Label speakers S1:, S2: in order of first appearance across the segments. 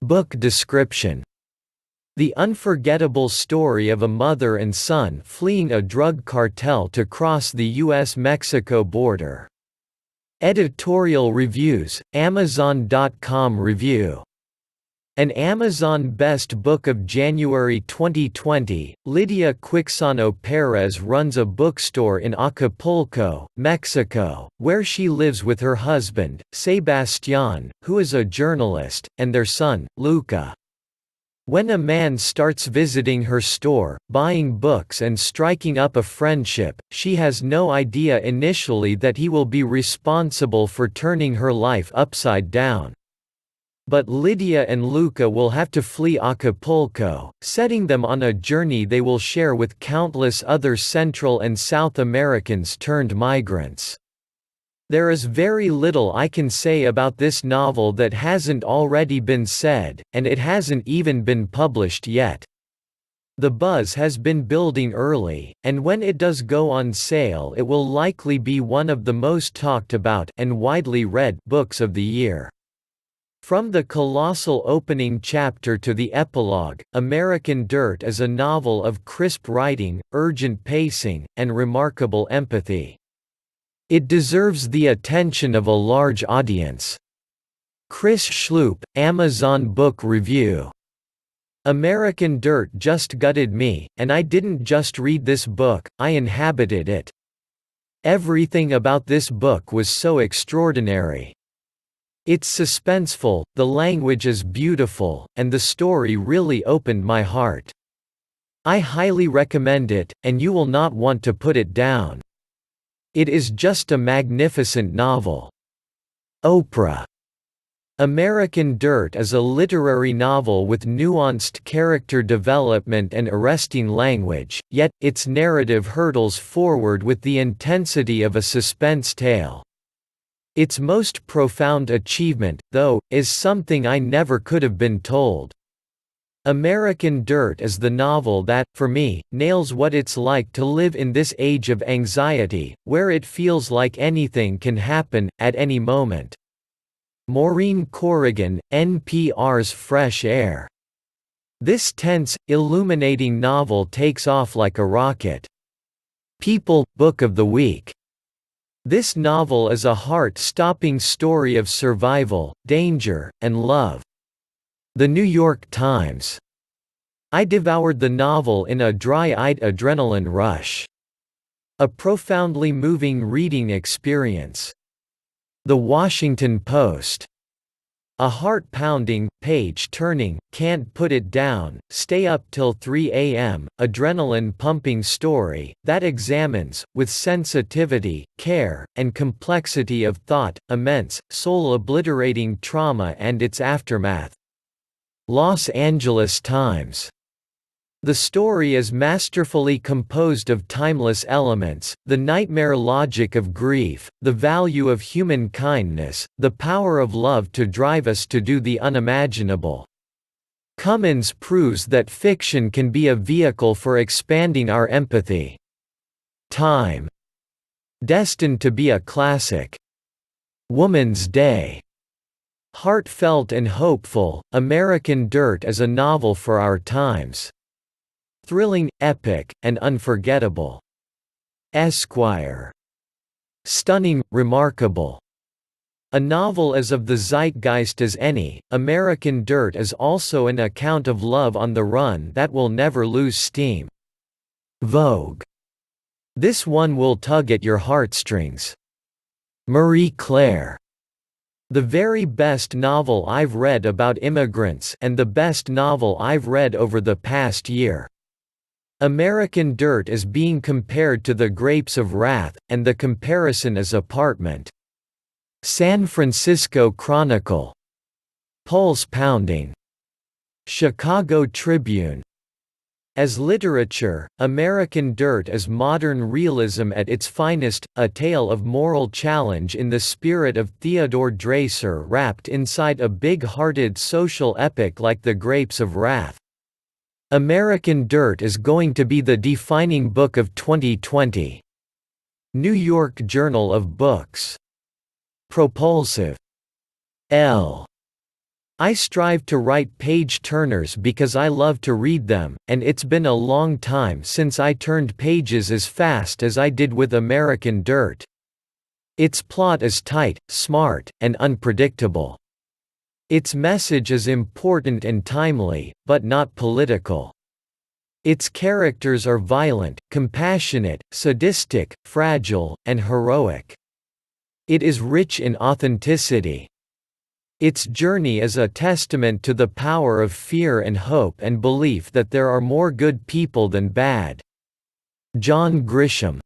S1: Book description: the unforgettable story of a mother and son fleeing a drug cartel to cross the U.S.-Mexico border. Editorial reviews, Amazon.com review. An Amazon Best Book of January 2020, Lydia Quixano Pérez runs a bookstore in Acapulco, Mexico, where she lives with her husband, Sebastián, who is a journalist, and their son, Luca. When a man starts visiting her store, buying books and striking up a friendship, she has no idea initially that he will be responsible for turning her life upside down. But Lydia and Luca will have to flee Acapulco, setting them on a journey they will share with countless other Central and South Americans turned migrants. There is very little I can say about this novel that hasn't already been said, and it hasn't even been published yet. The buzz has been building early, and when it does go on sale it will likely be one of the most talked about and widely read books of the year. From the colossal opening chapter to the epilogue, American Dirt is a novel of crisp writing, urgent pacing, and remarkable empathy. It deserves the attention of a large audience. Chris Schloop, Amazon Book Review. American Dirt just gutted me, and I didn't just read this book, I inhabited it. Everything about this book was so extraordinary. It's suspenseful, the language is beautiful, and the story really opened my heart. I highly recommend it, and you will not want to put it down. It is just a magnificent novel. Oprah. American Dirt is a literary novel with nuanced character development and arresting language, yet, its narrative hurtles forward with the intensity of a suspense tale. Its most profound achievement, though, is something I never could have been told. American Dirt is the novel that, for me, nails what it's like to live in this age of anxiety, where it feels like anything can happen, at any moment. Maureen Corrigan, NPR's Fresh Air. This tense, illuminating novel takes off like a rocket. People, Book of the Week. This novel is a heart-stopping story of survival, danger, and love. The New York Times. I devoured the novel in a dry-eyed adrenaline rush. A profoundly moving reading experience. The Washington Post. A heart-pounding, page-turning, can't put it down, stay up till 3 a.m., adrenaline-pumping story that examines, with sensitivity, care, and complexity of thought, immense, soul-obliterating trauma and its aftermath. Los Angeles Times. The story is masterfully composed of timeless elements, the nightmare logic of grief, the value of human kindness, the power of love to drive us to do the unimaginable. Cummins proves that fiction can be a vehicle for expanding our empathy. Time. Destined to be a classic. Woman's Day. Heartfelt and hopeful, American Dirt is a novel for our times. Thrilling, epic, and unforgettable. Esquire. Stunning, remarkable. A novel as of the zeitgeist as any, American Dirt is also an account of love on the run that will never lose steam. Vogue. This one will tug at your heartstrings. Marie Claire. The very best novel I've read about immigrants and the best novel I've read over the past year. American Dirt is being compared to The Grapes of Wrath, and the comparison is apartment. San Francisco Chronicle. Pulse pounding. Chicago Tribune. As literature, American Dirt is modern realism at its finest, a tale of moral challenge in the spirit of Theodore Dreiser wrapped inside a big-hearted social epic like The Grapes of Wrath. American Dirt is going to be the defining book of 2020. New York Journal of Books. Propulsive. L. I strive to write page-turners because I love to read them, and it's been a long time since I turned pages as fast as I did with American Dirt. Its plot is tight, smart, and unpredictable. Its message is important and timely, but not political. Its characters are violent, compassionate, sadistic, fragile, and heroic. It is rich in authenticity. Its journey is a testament to the power of fear and hope and belief that there are more good people than bad. John Grisham.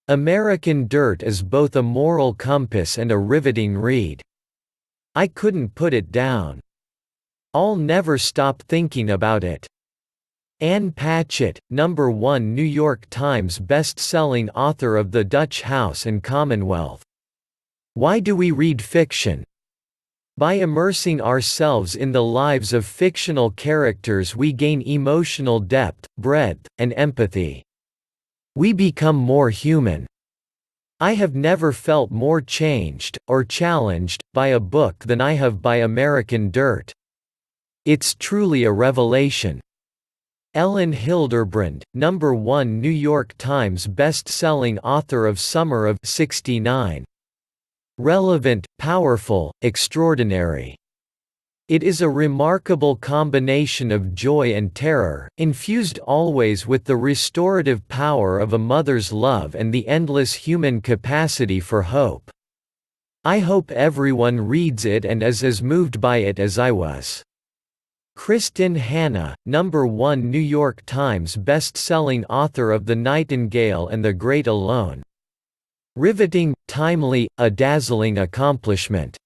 S1: American Dirt is both a moral compass and a riveting read. I couldn't put it down. I'll never stop thinking about it. Anne Patchett, #1 New York Times best-selling author of The Dutch House and Commonwealth. Why do we read fiction? By immersing ourselves in the lives of fictional characters we gain emotional depth, breadth, and empathy. We become more human. I have never felt more changed, or challenged, by a book than I have by American Dirt. It's truly a revelation. Ellen Hilderbrand, #1 New York Times best-selling author of Summer of '69. Relevant, powerful, extraordinary. It is a remarkable combination of joy and terror, infused always with the restorative power of a mother's love and the endless human capacity for hope. I hope everyone reads it and is as moved by it as I was. Kristin Hanna, #1 New York Times best-selling author of The Nightingale and the Great Alone. Riveting, timely, a dazzling accomplishment.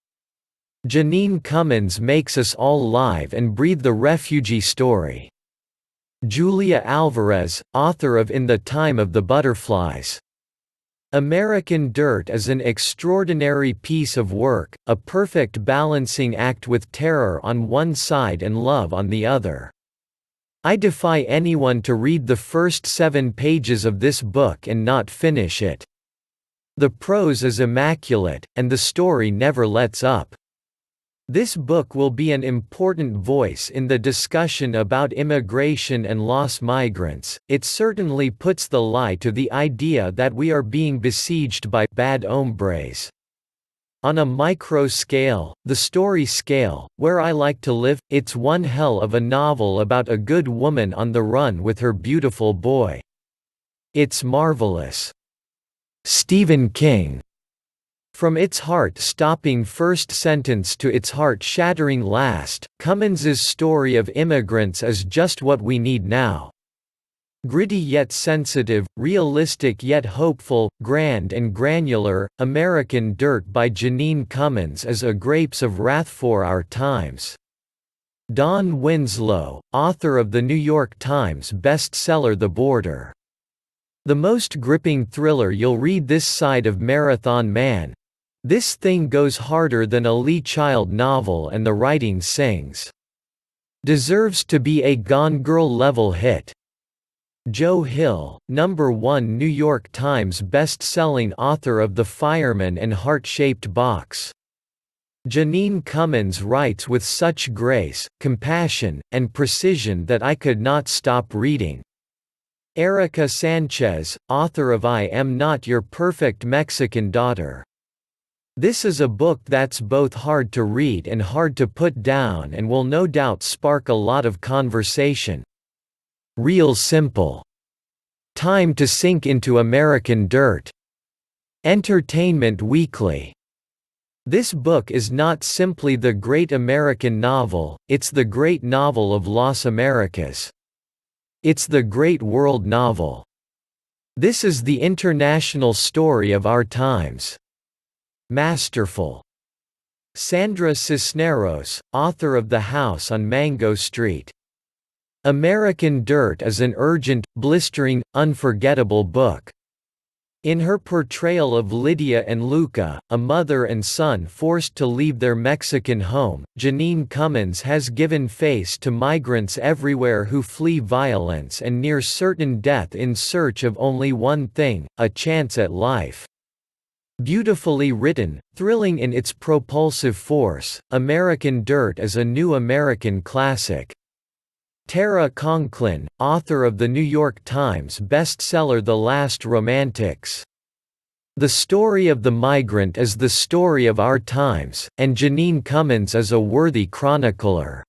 S1: Jeanine Cummins makes us all live and breathe the refugee story. Julia Alvarez, author of In the Time of the Butterflies. American Dirt is an extraordinary piece of work, a perfect balancing act with terror on one side and love on the other. I defy anyone to read the first 7 pages of this book and not finish it. The prose is immaculate, and the story never lets up. This book will be an important voice in the discussion about immigration and lost migrants. It certainly puts the lie to the idea that we are being besieged by bad hombres. On a micro scale, the story scale, Where I Like to Live, it's one hell of a novel about a good woman on the run with her beautiful boy. It's marvelous. Stephen King. From its heart-stopping first sentence to its heart-shattering last, Cummins's story of immigrants is just what we need now. Gritty yet sensitive, realistic yet hopeful, grand and granular, American Dirt by Jeanine Cummins is a grapes of wrath for our times. Don Winslow, author of the New York Times bestseller The Border. The most gripping thriller you'll read this side of Marathon Man. This thing goes harder than a Lee Child novel and the writing sings. Deserves to be a Gone Girl level hit. Joe Hill, #1 New York Times best-selling author of The Fireman and Heart-Shaped Box. Jeanine Cummins writes with such grace, compassion, and precision that I could not stop reading. Erica Sanchez, author of I Am Not Your Perfect Mexican Daughter. This is a book that's both hard to read and hard to put down and will no doubt spark a lot of conversation. Real simple. Time to sink into American Dirt. Entertainment Weekly. This book is not simply the great American novel, it's the great novel of Las Americas. It's the great world novel. This is the international story of our times. Masterful. Sandra Cisneros, author of The House on Mango Street. American Dirt is an urgent, blistering, unforgettable book. In her portrayal of Lydia and Luca, a mother and son forced to leave their Mexican home, Jeanine Cummins has given face to migrants everywhere who flee violence and near certain death in search of only one thing, a chance at life. Beautifully written, thrilling in its propulsive force, American Dirt is a new American classic. Tara Conklin, author of the New York Times bestseller The Last Romantics. The story of the migrant is the story of our times, and Jeanine Cummins is a worthy chronicler.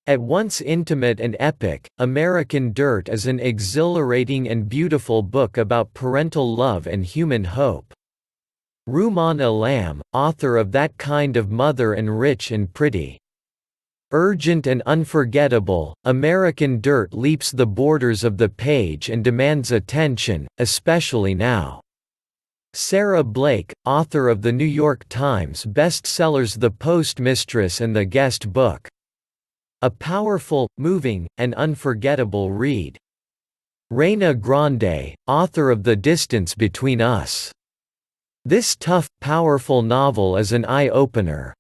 S1: At once intimate and epic, American Dirt is an exhilarating and beautiful book about parental love and human hope. Rumaan Alam, author of That Kind of Mother and Rich and Pretty. Urgent and unforgettable, American Dirt leaps the borders of the page and demands attention, especially now. Sarah Blake, author of the New York Times bestsellers The Postmistress and The Guest Book. A powerful, moving, and unforgettable read. Reina Grande, author of The Distance Between Us. This tough, powerful novel is an eye-opener.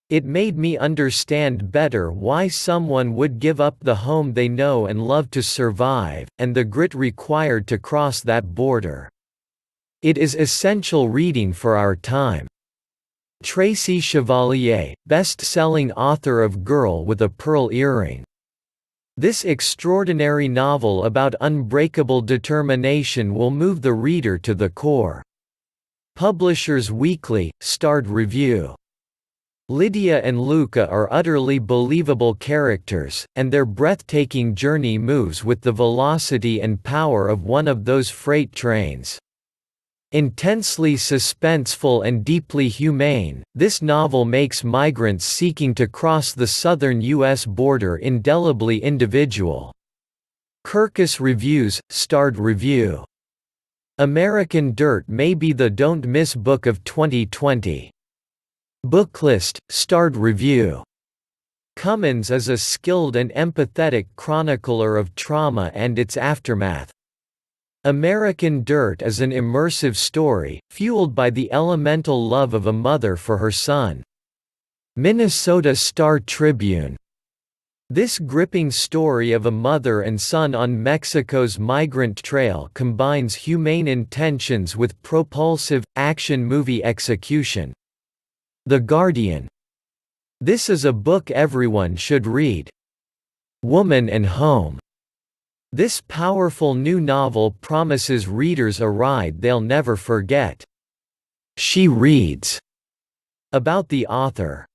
S1: It made me understand better why someone would give up the home they know and love to survive, and the grit required to cross that border. It is essential reading for our time. Tracy Chevalier, best-selling author of Girl with a Pearl Earring. This extraordinary novel about unbreakable determination will move the reader to the core. Publishers Weekly, starred review. Lydia and Luca are utterly believable characters, and their breathtaking journey moves with the velocity and power of one of those freight trains. Intensely suspenseful and deeply humane, this novel makes migrants seeking to cross the southern U.S. border indelibly individual. Kirkus Reviews, starred review. American Dirt may be the don't miss book of 2020. Booklist, starred review. Cummins is a skilled and empathetic chronicler of trauma and its aftermath. American Dirt is an immersive story, fueled by the elemental love of a mother for her son. Minnesota Star Tribune. This gripping story of a mother and son on Mexico's migrant trail combines humane intentions with propulsive, action movie execution. The Guardian. This is a book everyone should read. Woman and Home. This powerful new novel promises readers a ride they'll never forget. She reads. About the author.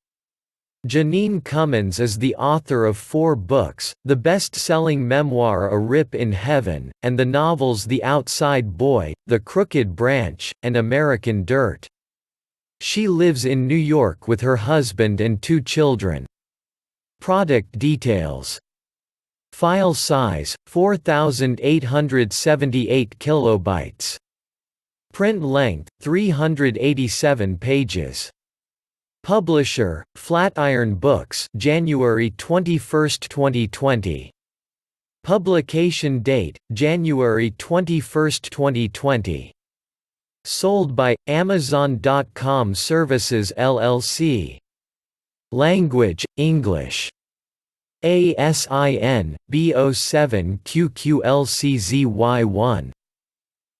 S1: Jeanine Cummins is the author of 4 books, the best-selling memoir A Rip in Heaven, and the novels The Outside Boy, The Crooked Branch, and American Dirt. She lives in New York with her husband and 2 children. Product details. File size, 4,878 kilobytes. Print length, 387 pages. Publisher, Flatiron Books, January 21, 2020. Publication date, January 21, 2020. Sold by Amazon.com Services LLC. Language, English. ASIN, B07QQLCZY1.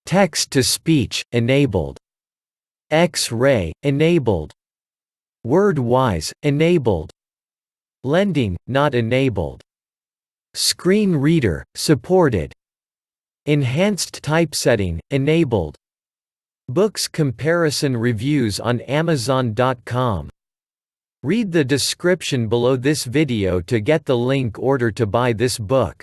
S1: Text-to-speech, enabled. X-ray, enabled. Word-wise, enabled. Lending, not enabled. Screen reader, supported. Enhanced typesetting, enabled. Books comparison reviews on Amazon.com. Read the description below this video to get the link order to buy this book.